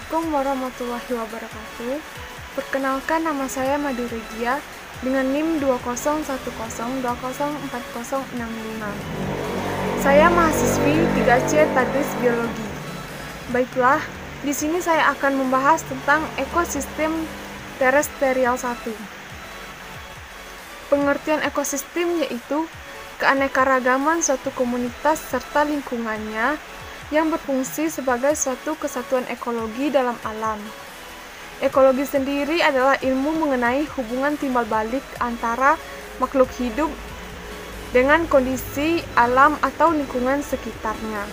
Assalamualaikum warahmatullahi wabarakatuh. Perkenalkan, nama saya Madu Regia dengan NIM 20102040065. Saya mahasiswi 3C Tadris Biologi. Baiklah, di sini saya akan membahas tentang ekosistem terestrial 1. Pengertian ekosistem yaitu keanekaragaman suatu komunitas serta lingkungannya yang berfungsi sebagai suatu kesatuan ekologi dalam alam. Ekologi sendiri adalah ilmu mengenai hubungan timbal balik antara makhluk hidup dengan kondisi alam atau lingkungan sekitarnya.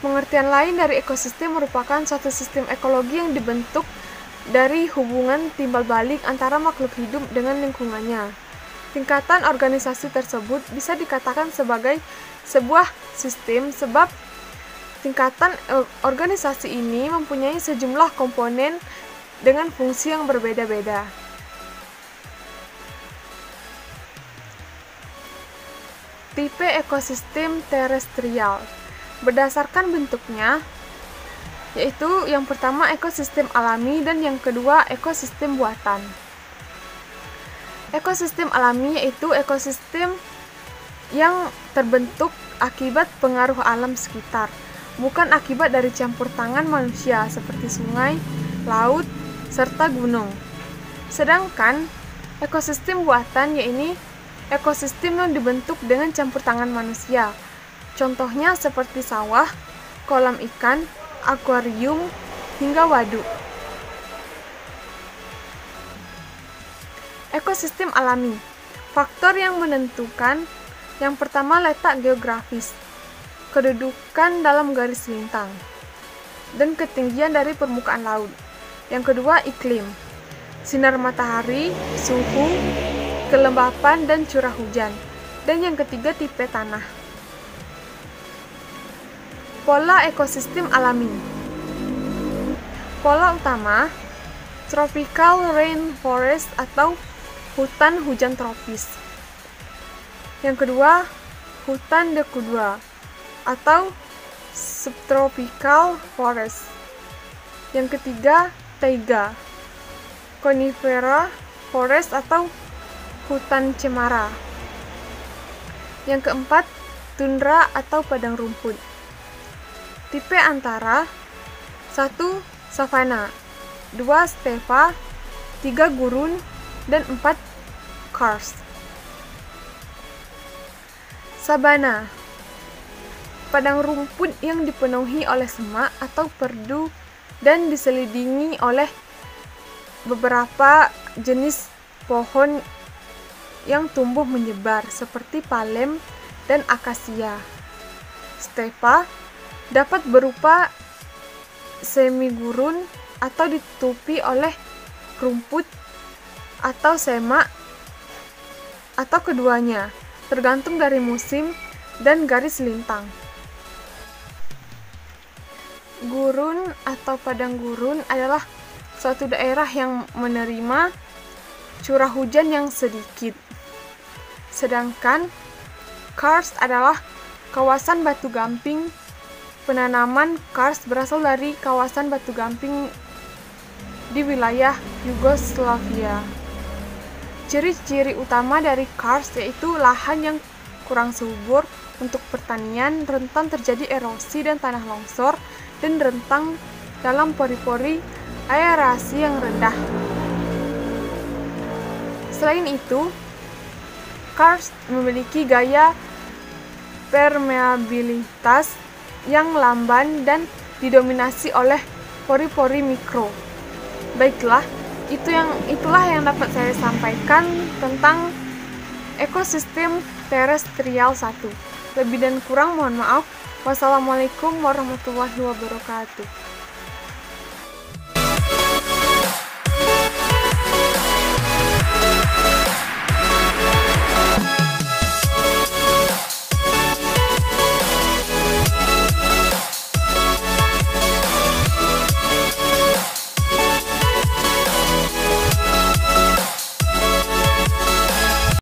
Pengertian lain dari ekosistem merupakan suatu sistem ekologi yang dibentuk dari hubungan timbal balik antara makhluk hidup dengan lingkungannya. Tingkatan organisasi tersebut bisa dikatakan sebagai sebuah sistem sebab tingkatan organisasi ini mempunyai sejumlah komponen dengan fungsi yang berbeda-beda. Tipe ekosistem terestrial berdasarkan bentuknya, yaitu yang pertama ekosistem alami dan yang kedua ekosistem buatan. Ekosistem alami yaitu ekosistem yang terbentuk akibat pengaruh alam sekitar, bukan akibat dari campur tangan manusia seperti sungai, laut, serta gunung. Sedangkan ekosistem buatan yaitu ekosistem yang dibentuk dengan campur tangan manusia. Contohnya seperti sawah, kolam ikan, akuarium, hingga waduk. Ekosistem alami. Faktor yang menentukan yang pertama letak geografis, kedudukan dalam garis lintang, dan ketinggian dari permukaan laut. Yang kedua iklim, sinar matahari, suhu, kelembapan, dan curah hujan. Dan yang ketiga tipe tanah. Pola ekosistem alami. Pola utama, tropical rainforest atau hutan hujan tropis. Yang kedua, hutan dekudua atau subtropical forest. Yang ketiga, taiga, conifera forest atau hutan cemara. Yang keempat, tundra atau padang rumput. Tipe antara 1. Savana, 2. stepa, 3. gurun, dan 4. karst. Sabana, padang rumput yang dipenuhi oleh semak atau perdu dan diselilingi oleh beberapa jenis pohon yang tumbuh menyebar seperti palem dan akasia. Stepa dapat berupa semi gurun atau ditutupi oleh rumput atau semak atau keduanya, tergantung dari musim dan garis lintang. Gurun atau padang gurun adalah suatu daerah yang menerima curah hujan yang sedikit. Sedangkan karst adalah kawasan batu gamping. Penanaman karst berasal dari kawasan batu gamping di wilayah Yugoslavia. Ciri-ciri utama dari karst yaitu lahan yang kurang subur untuk pertanian, rentan terjadi erosi dan tanah longsor, dan rentan dalam pori-pori aerasi yang rendah. Selain itu, karst memiliki gaya permeabilitas yang lamban dan didominasi oleh pori-pori mikro. Baiklah, itulah yang dapat saya sampaikan tentang ekosistem terestrial 1. Lebih dan kurang mohon maaf. Wassalamualaikum warahmatullahi wabarakatuh.